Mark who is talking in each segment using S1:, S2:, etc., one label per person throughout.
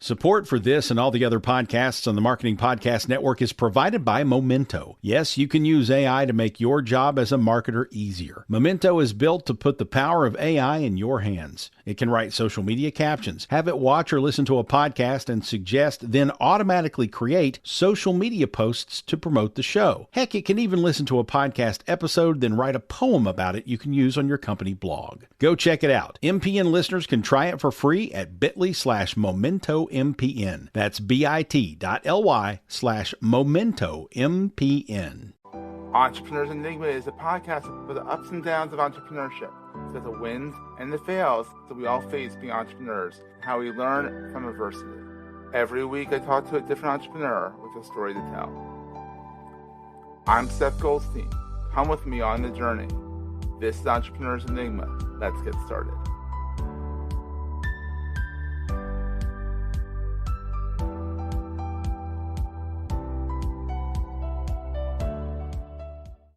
S1: Support for this and all the other podcasts on the Marketing Podcast Network is provided by Momento. Yes, you can use AI to make your job as a marketer easier. Momento is built to put the power of AI in your hands. It can write social media captions, have it watch or listen to a podcast and suggest, then automatically create social media posts to promote the show. Heck, it can even listen to a podcast episode, then write a poem about it you can use on your company blog. Go check it out. MPN listeners can try it for free at bit.ly/MomentoMPN. That's bit.ly/MomentoMPN.
S2: Entrepreneurs Enigma is a podcast for the ups and downs of entrepreneurship. So the wins and the fails that we all face being entrepreneurs, how we learn from adversity. Every week I talk to a different entrepreneur with a story to tell. I'm Seth Goldstein. Come with me on the journey. This is Entrepreneurs Enigma. Let's get started.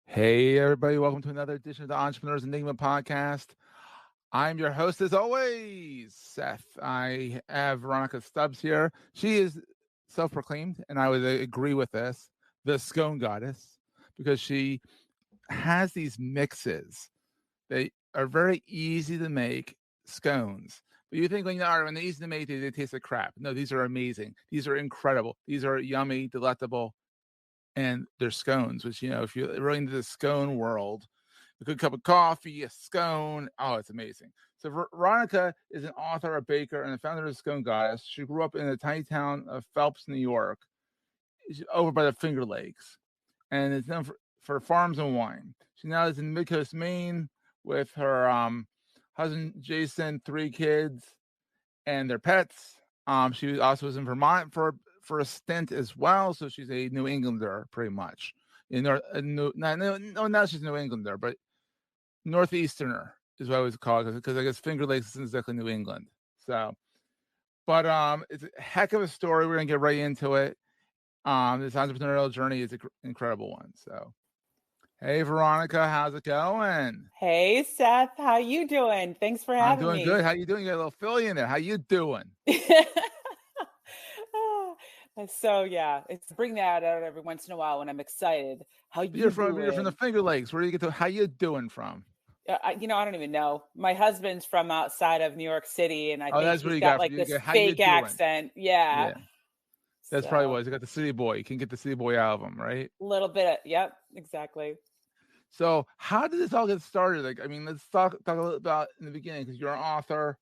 S2: Hey, everybody. Welcome to another edition of the Entrepreneurs Enigma podcast. I'm your host, as always, Seth. I have Veronica Stubbs here. She is self-proclaimed, and I would agree with this, the Scone Goddess, because she has these mixes. They are very easy to make scones. But you think, when they're easy to make, they taste like crap. No, these are amazing. These are incredible. These are yummy, delectable. And they're scones, which, if you're really into the scone world, a good cup of coffee, a scone, oh, it's amazing. So Veronica is an author, a baker, and the founder of Scone Goddess. She grew up in the tiny town of Phelps, New York, over by the Finger Lakes, and is known for farms and wine. She now lives in Midcoast, Maine, with her husband, Jason, 3 kids, and their pets. She also was in Vermont for a stint as well, so she's a New Englander pretty much. Now she's New Englander, but Northeasterner is what I always call it, because I guess Finger Lakes isn't exactly New England. So, but it's a heck of a story. We're gonna get right into it. This entrepreneurial journey is an incredible one. So, hey Veronica, how's it going?
S3: Hey Seth, how you doing? Thanks for having me.
S2: I'm doing good. How you doing? You got a little Philly in there. How you doing?
S3: So yeah, it's bring that out every once in a while when I'm excited.
S2: You're from the Finger Lakes. Where do you get to? How you doing from?
S3: I don't even know. My husband's from outside of New York City, and I think
S2: that's
S3: he's got like this fake accent. Yeah.
S2: That's probably what. He got the city boy. You can get the city boy out of him, right?
S3: A little bit. Yep, exactly.
S2: So how did this all get started? Let's talk a little about in the beginning, because you're an author,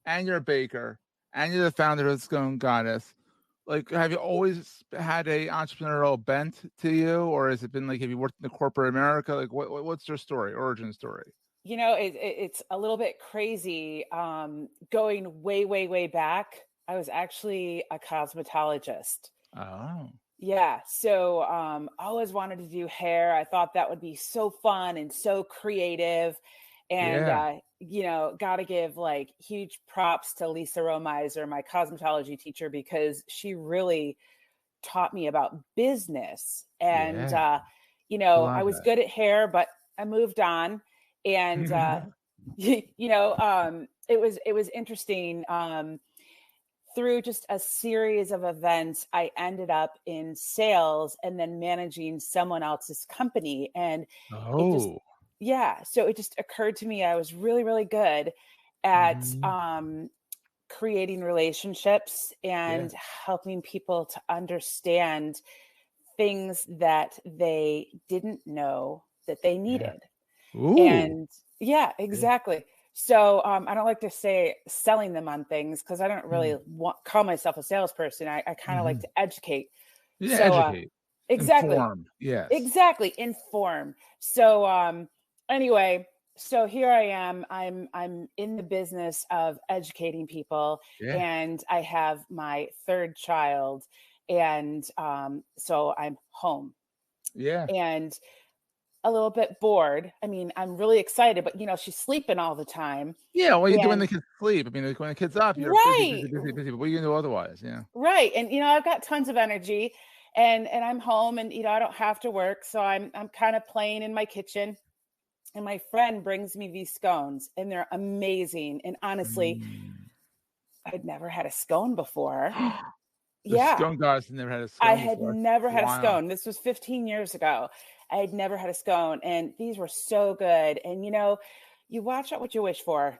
S2: and you're a baker, and you're the founder of Scone Goddess. Have you always had a entrepreneurial bent to you, or has it been have you worked in the corporate America? What's your story, origin story?
S3: It's a little bit crazy. Going way, way, way back, I was actually a cosmetologist.
S2: Oh.
S3: Yeah. So I always wanted to do hair. I thought that would be so fun and so creative. And, got to give huge props to Lisa Romiser, my cosmetology teacher, because she really taught me about business. And, I was good at hair, but I moved on. And, it was interesting. Through just a series of events, I ended up in sales and then managing someone else's company. And so it just occurred to me I was really, really good at creating relationships and helping people to understand things that they didn't know that they needed. And exactly. So I don't like to say selling them on things, because I don't really call myself a salesperson. I kind of like to educate.
S2: Educate.
S3: Exactly.
S2: Inform. Yes.
S3: Exactly. Inform. So anyway, so here I am. I'm in the business of educating people, and I have my 3rd child, and so I'm home.
S2: Yeah.
S3: And a little bit bored. I mean, I'm really excited, but she's sleeping all the time.
S2: Yeah, what are you doing when the kids sleep? I mean, when the kids up, you're busy. But what are you gonna do otherwise? Yeah.
S3: Right. And I've got tons of energy, and I'm home, and I don't have to work. So I'm kind of playing in my kitchen. And my friend brings me these scones, and they're amazing. And honestly, I'd never had a scone before.
S2: The
S3: Yeah.
S2: Scone Goddess never had a scone
S3: I had
S2: before.
S3: never had a
S2: Wow.
S3: scone. This was 15 years ago. I had never had a scone, and these were so good. And, you watch out what you wish for.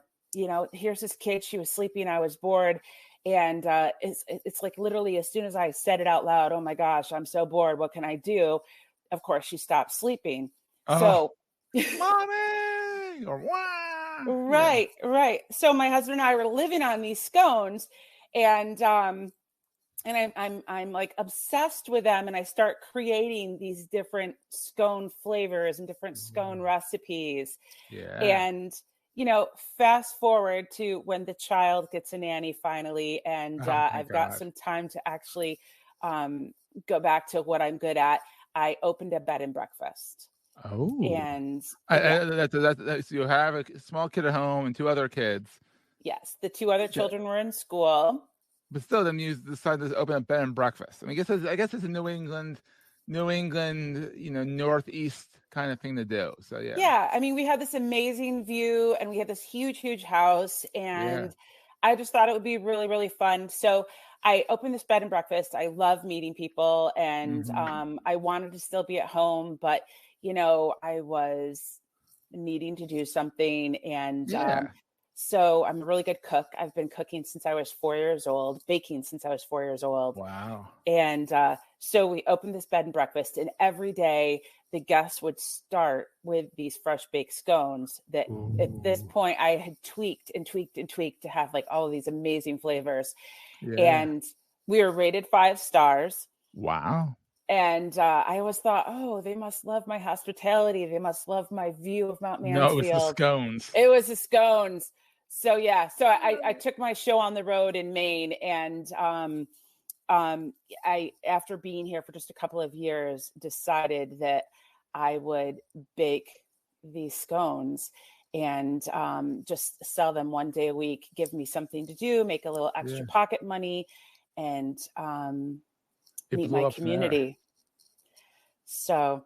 S3: Here's this kid. She was sleeping. I was bored. And it's like literally as soon as I said it out loud, oh my gosh, I'm so bored. What can I do? Of course, she stopped sleeping. So,
S2: mommy, or wow.
S3: Right. So my husband and I were living on these scones, and I'm like obsessed with them, and I start creating these different scone flavors and different scone recipes.
S2: Yeah.
S3: And fast forward to when the child gets a nanny finally, and I've got some time to actually go back to what I'm good at. I opened a bed and breakfast.
S2: Oh.
S3: And
S2: that's you have a small kid at home and 2 other kids.
S3: Yes, the 2 other children were in school.
S2: But still, then you decided to open a bed and breakfast. I mean, I guess it's a New England, Northeast kind of thing to do. So yeah.
S3: Yeah, I mean, we had this amazing view, and we had this huge, huge house, and I just thought it would be really, really fun. So I opened this bed and breakfast. I love meeting people, and I wanted to still be at home, but I was needing to do something, and so I'm a really good cook. I've been cooking since I was 4 years old, baking since I was 4 years old.
S2: Wow.
S3: And so we opened this bed and breakfast, and every day the guests would start with these fresh baked scones that at this point I had tweaked to have like all of these amazing flavors. Yeah. And we were rated 5 stars.
S2: Wow.
S3: And I always thought, oh, they must love my hospitality. They must love my view of Mount Mansfield.
S2: No, it was the scones.
S3: It was the scones. So yeah, so I took my show on the road in Maine, and I, after being here for just a couple of years, decided that I would bake these scones and just sell them one day a week, give me something to do, make a little extra pocket money, and meet my community. So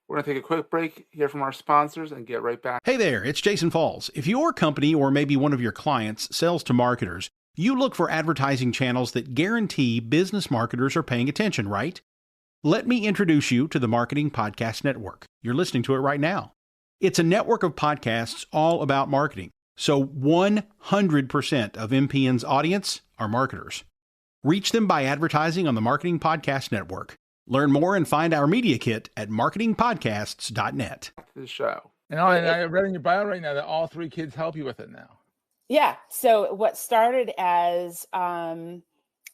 S2: we're going to take a quick break, hear from our sponsors, and get right back.
S1: Hey there, it's Jason Falls. If your company or maybe one of your clients sells to marketers, you look for advertising channels that guarantee business marketers are paying attention, right? Let me introduce you to the Marketing Podcast Network. You're listening to it right now. It's a network of podcasts all about marketing. So 100% of MPN's audience are marketers. Reach them by advertising on the Marketing Podcast Network. Learn more and find our media kit at marketingpodcasts.net.
S2: The show. And I read in your bio right now that all 3 kids help you with it now.
S3: Yeah. So what started as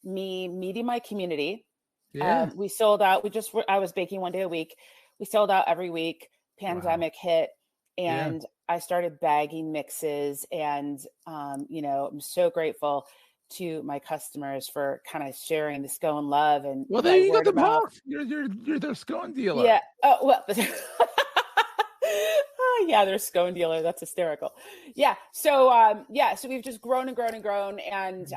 S3: me meeting my community. Yeah. We sold out. I was baking one day a week. We sold out every week. Pandemic hit, and I started bagging mixes. And I'm so grateful to my customers for kind of sharing the scone love. And
S2: there you go, the box. You're their scone dealer.
S3: Yeah. Oh well. Yeah, they're scone dealer. That's hysterical. Yeah. So so we've just grown and grown and grown, and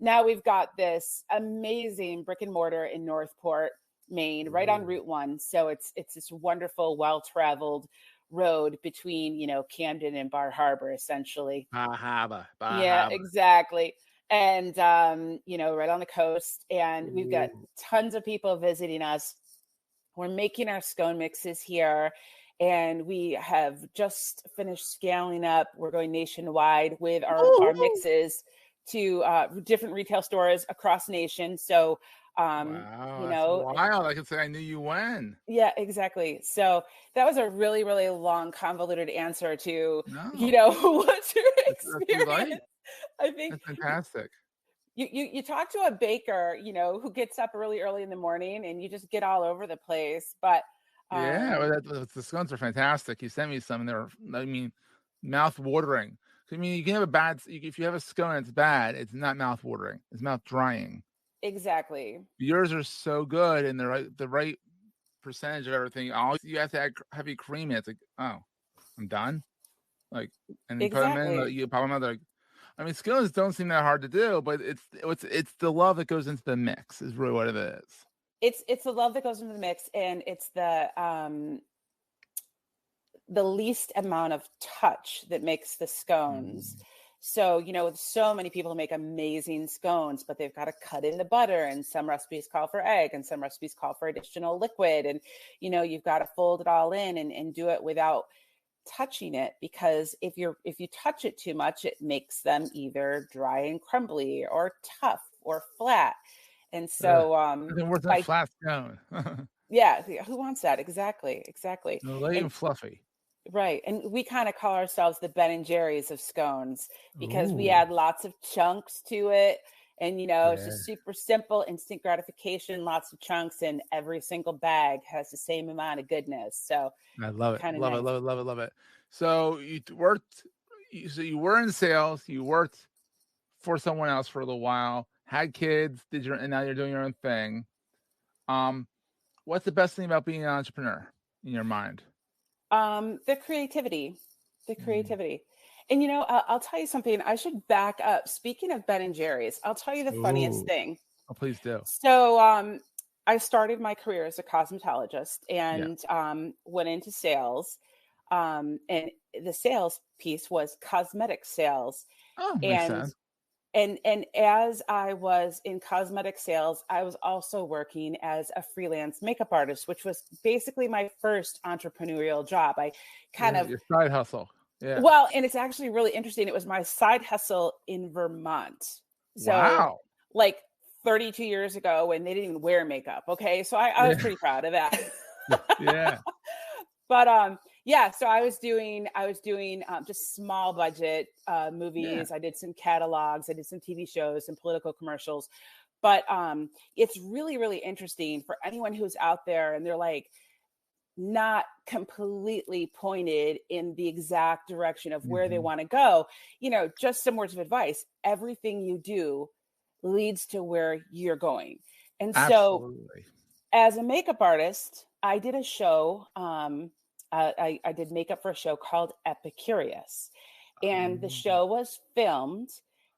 S3: now we've got this amazing brick and mortar in Northport, Maine, right on Route 1. So it's this wonderful, well-traveled road between Camden and Bar Harbor, essentially.
S2: Bar Harbor.
S3: Exactly. And right on the coast, and we've got tons of people visiting us. We're making our scone mixes here, and we have just finished scaling up. We're going nationwide with our mixes to different retail stores across the nation. So,
S2: wow, I can say I knew you when.
S3: Yeah, exactly. So that was a really, really long, convoluted answer to, what's your experience? I think
S2: that's fantastic.
S3: You talk to a baker, who gets up really early in the morning, and you just get all over the place. But
S2: the scones are fantastic. You sent me some, and they're, mouth watering. I mean, you can have if you have a scone that's bad, it's not mouth watering. It's mouth drying.
S3: Exactly.
S2: Yours are so good, and the right percentage of everything. You have to add heavy cream in. It's like, oh, I'm done. Like, and you put them in, you pop them out. Like, scones don't seem that hard to do, but it's the love that goes into the mix is really what it is.
S3: It's the love that goes into the mix, and it's the least amount of touch that makes the scones. So, so many people make amazing scones, but they've got to cut in the butter, and some recipes call for egg and some recipes call for additional liquid. And, you've got to fold it all in and do it without touching it, because if you touch it too much, it makes them either dry and crumbly or tough or flat. And so,
S2: nothing worse than a flat scone.
S3: Yeah, who wants that? Exactly.
S2: No, light and fluffy.
S3: Right. And we kind of call ourselves the Ben and Jerry's of scones, because we add lots of chunks to it. And, it's just super simple, instant gratification, lots of chunks, and every single bag has the same amount of goodness. So
S2: I love it. Love it. So you were in sales, you worked for someone else for a little while, had kids, and now you're doing your own thing. What's the best thing about being an entrepreneur in your mind?
S3: The creativity. And, I'll tell you something. I should back up. Speaking of Ben and Jerry's, I'll tell you the funniest thing.
S2: Oh, please do.
S3: So I started my career as a cosmetologist and went into sales. And the sales piece was cosmetic sales.
S2: Oh, makes sense.
S3: And as I was in cosmetic sales, I was also working as a freelance makeup artist, which was basically my first entrepreneurial job. I
S2: your side hustle. Yeah.
S3: Well, and it's actually really interesting. It was my side hustle in Vermont. So
S2: wow.
S3: Like 32 years ago, when they didn't even wear makeup. Okay. So I was pretty proud of that.
S2: Yeah.
S3: But so I was doing just small budget movies. I did some catalogs, I did some TV shows, some political commercials. But it's really, really interesting for anyone who's out there and they're like not completely pointed in the exact direction of where they want to go. Just some words of advice. Everything you do leads to where you're going. And
S2: Absolutely.
S3: So as a makeup artist, I did a show. I did makeup for a show called Epicurious, and the show was filmed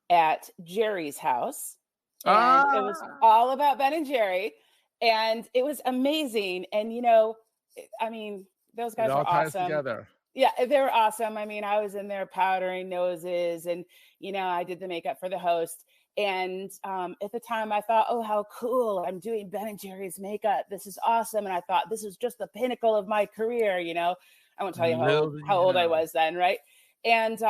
S3: at Jerry's house, and it was all about Ben and Jerry, and it was amazing. And those guys were awesome.
S2: Together.
S3: Yeah, they were awesome. I mean, I was in there powdering noses, and I did the makeup for the host. And at the time I thought, oh, how cool. I'm doing Ben and Jerry's makeup. This is awesome. And I thought this is just the pinnacle of my career. I won't tell you how old I was then. Right. And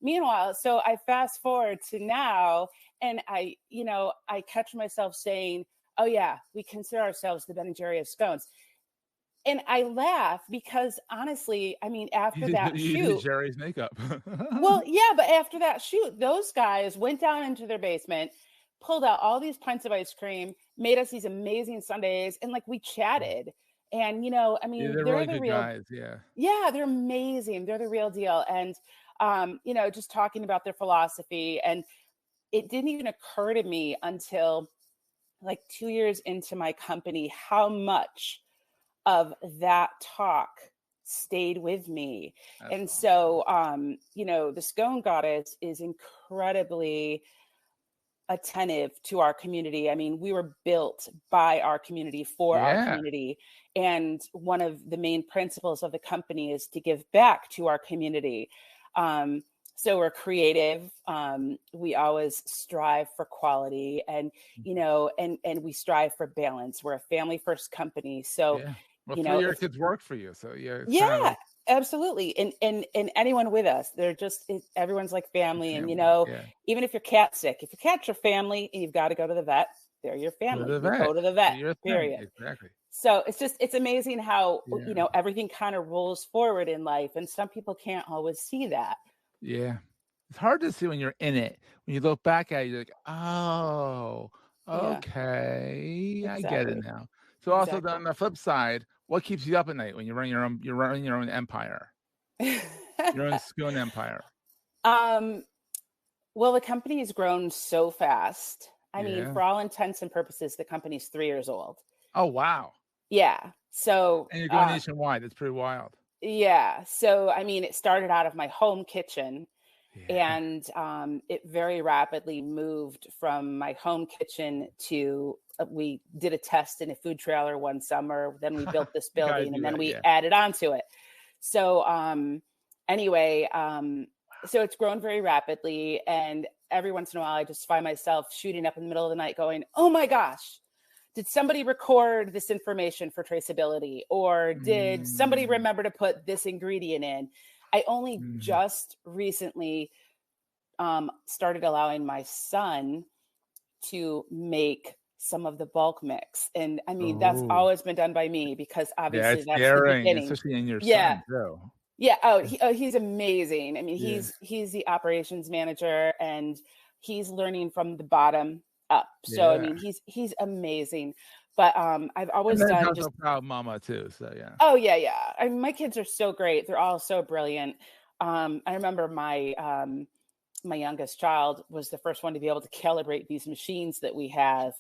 S3: meanwhile, so I fast forward to now, and I catch myself saying, oh yeah, we consider ourselves the Ben and Jerry of scones. And I laugh because honestly, I mean, after that shoot,
S2: Jerry's makeup.
S3: Well, yeah, but after that shoot, those guys went down into their basement, pulled out all these pints of ice cream, made us these amazing sundaes, and we chatted. And
S2: they're really good
S3: real
S2: guys.
S3: Yeah, they're amazing. They're the real deal. And just talking about their philosophy, and it didn't even occur to me until 2 years into my company how much of that talk stayed with me. And so, the Scone Goddess is incredibly attentive to our community. I mean, we were built by our community for our community. And one of the main principles of the company is to give back to our community. So we're creative. We always strive for quality, and, and we strive for balance. We're a family first company. So,
S2: well, 3 of your kids work for you. So
S3: absolutely. And anyone with us, everyone's like family. And, even if your cat's sick, if your cat's your family and you've got to go to the vet, they're your family. Go to the vet, period.
S2: Exactly.
S3: So it's amazing how, everything kind of rolls forward in life. And some people can't always see that.
S2: Yeah. It's hard to see when you're in it. When you look back at it, you're like, oh, okay. Exactly. I get it now. So also on the flip side, what keeps you up at night when you're running your own empire? Your own scone empire.
S3: Well, the company has grown so fast. I mean, for all intents and purposes, the company's 3 years old.
S2: Oh, wow.
S3: Yeah. So
S2: and you're going nationwide. That's pretty wild.
S3: Yeah. So, I mean, it started out of my home kitchen, and it very rapidly moved from my home kitchen to we did a test in a food trailer one summer. Then we built this building, and then we added on to it. So anyway, So it's grown very rapidly. And every once in a while, I just find myself shooting up in the middle of the night going, oh my gosh, did somebody record this information for traceability? Or did somebody remember to put this ingredient in? I only just recently started allowing my son to make some of the bulk mix. And I mean, that's always been done by me because obviously that's the beginning.
S2: Especially in your son, too.
S3: Yeah. Oh, he's amazing. I mean, he's the operations manager and he's learning from the bottom up. So, I mean, he's amazing. But I've always done just
S2: proud mama too. So yeah.
S3: Oh yeah. I mean, my kids are so great. They're all so brilliant. I remember my youngest child was the first one to be able to calibrate these machines that we have.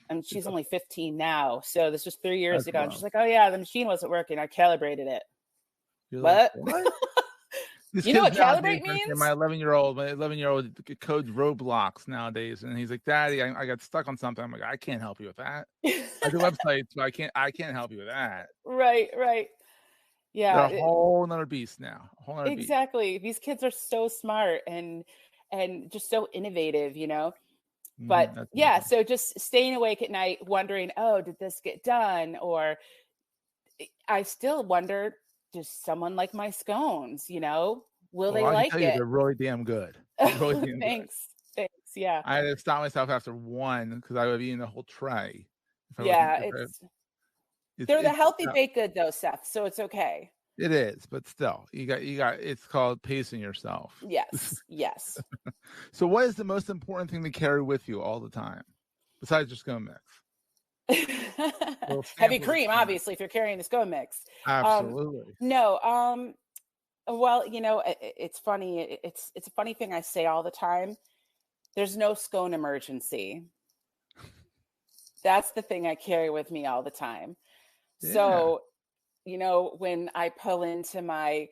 S3: And she's only 15 now. So this was 3 years ago. And she's like, oh yeah, the machine wasn't working. I calibrated it. What? You know what calibrate means?
S2: My 11-year-old codes Roblox nowadays. And he's like, Daddy, I got stuck on something. I'm like, I can't help you with that. I do websites, so I can't help you with that.
S3: Right. Yeah.
S2: They're a whole nother beast now.
S3: Exactly. These kids are so smart and just so innovative, you know. But yeah, so just staying awake at night wondering, oh, did this get done? Or I still wonder, does someone like my scones, you know? Will they like it?
S2: They're really damn good. Really damn
S3: Thanks. Yeah.
S2: I had to stop myself after one because I would have eaten the whole tray.
S3: They're the healthy baked good though, Seth. So it's okay.
S2: It is, but still, you got. It's called pacing yourself.
S3: Yes.
S2: So, what is the most important thing to carry with you all the time, besides your scone mix?
S3: Heavy cream, obviously, if you're carrying the scone mix.
S2: Absolutely.
S3: No. Well, you know, it's funny. It's a funny thing I say all the time. There's no scone emergency. That's the thing I carry with me all the time. Yeah. So, you know, when I pull into my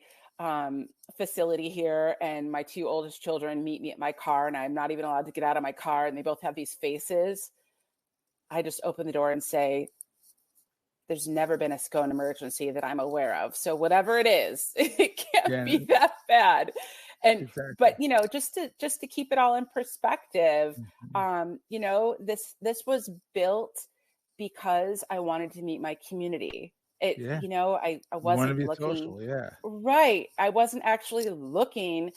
S3: facility here and my two oldest children meet me at my car and I'm not even allowed to get out of my car and they both have these faces, I just open the door and say, there's never been a scone emergency that I'm aware of. So whatever it is, it can't be that bad. And, but, you know, just to keep it all in perspective, you know, this was built because I wanted to meet my community. You know, I wasn't looking
S2: social,
S3: right. I wasn't actually looking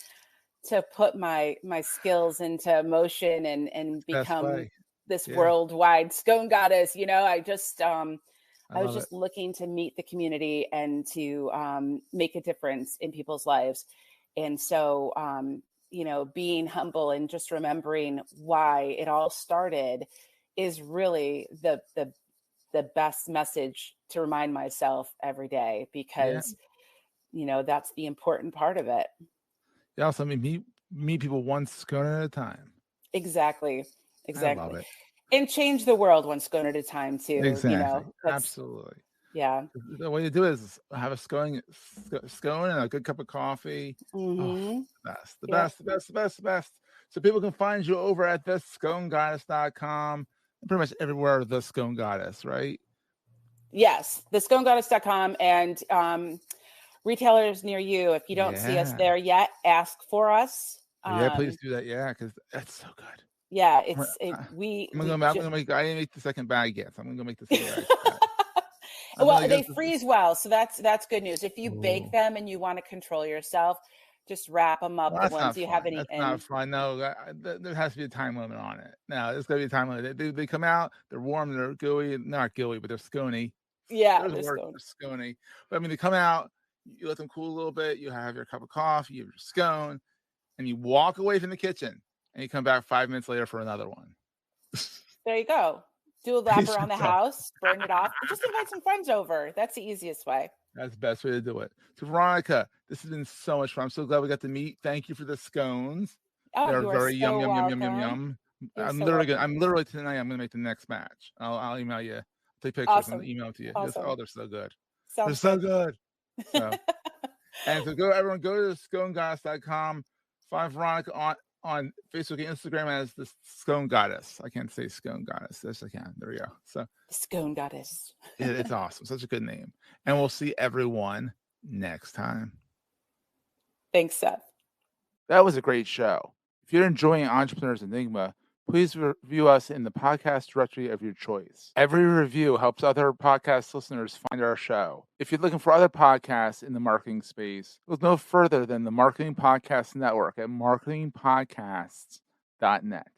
S3: to put my skills into motion and become this worldwide scone goddess. You know, I was just looking to meet the community and to make a difference in people's lives. And so, you know, being humble and just remembering why it all started is really the best message to remind myself every day, because, you know, that's the important part of it.
S2: Yeah. Also, I mean, meet people one scone at a time.
S3: Exactly.
S2: I love it.
S3: And change the world one scone at a time too.
S2: Exactly.
S3: You know,
S2: absolutely.
S3: Yeah.
S2: The way to do it is have a scone and a good cup of coffee. Oh, the best. So people can find you over at thesconegoddess.com. Pretty much everywhere, the Scone Goddess, right?
S3: Yes, thesconegoddess.com, and retailers near you. If you don't see us there yet, ask for us.
S2: Please do that. Yeah, because that's so good.
S3: Yeah, I
S2: didn't make the second bag yet, so I'm gonna go make the second bag.
S3: Well, they freeze well, so that's good news. If you bake them and you want to control yourself, just wrap them up. The ones you haven't eaten.
S2: That's not fun. No, there has to be a time limit on it. No, there's got to be a time limit. They come out, they're warm, they're gooey, not gooey, but they're scony.
S3: Yeah,
S2: they're scony. But I mean, they come out, you let them cool a little bit, you have your cup of coffee, you have your scone, and you walk away from the kitchen, and you come back 5 minutes later for another one.
S3: There you go. Do a lap around the house, burn it off, just invite some friends over. That's the easiest way.
S2: That's the best way to do it. So Veronica, this has been so much fun. I'm so glad we got to meet. Thank you for the scones. They're very yum. I'm literally tonight. I'm gonna make the next batch. I'll email you. I'll take pictures and email it to you. Awesome. They're so good. They're so good. So, and so everyone go to sconegoddess.com. Find Veronica on Facebook and Instagram as the Scone Goddess. I can't say Scone Goddess. Yes, I can. There we go. So
S3: Scone Goddess.
S2: It's awesome. Such a good name. And we'll see everyone next time.
S3: Thanks, Seth.
S2: That was a great show. If you're enjoying Entrepreneurs Enigma, please review us in the podcast directory of your choice. Every review helps other podcast listeners find our show. If you're looking for other podcasts in the marketing space, look no further than the Marketing Podcast Network at marketingpodcasts.net.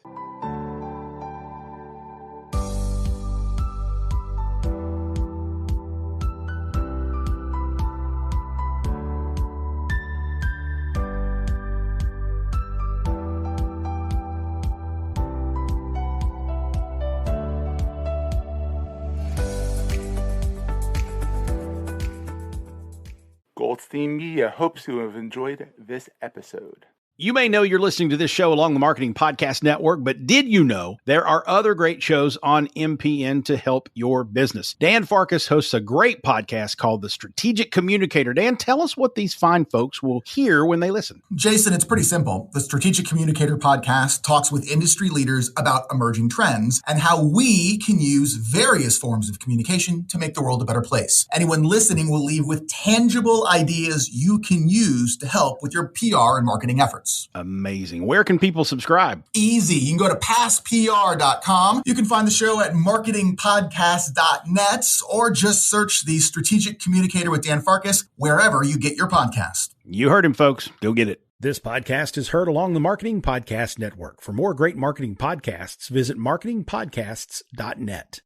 S2: Goldstein Media hopes you have enjoyed this episode.
S1: You may know you're listening to this show along the Marketing Podcast Network, but did you know there are other great shows on MPN to help your business? Dan Farkas hosts a great podcast called The Strategic Communicator. Dan, tell us what these fine folks will hear when they listen.
S4: Jason, it's pretty simple. The Strategic Communicator podcast talks with industry leaders about emerging trends and how we can use various forms of communication to make the world a better place. Anyone listening will leave with tangible ideas you can use to help with your PR and marketing efforts.
S1: Amazing. Where can people subscribe?
S4: Easy. You can go to passpr.com. You can find the show at marketingpodcast.net or just search The Strategic Communicator with Dan Farkas wherever you get your podcast.
S1: You heard him, folks. Go get it. This podcast is heard along the Marketing Podcast Network. For more great marketing podcasts, visit marketingpodcasts.net.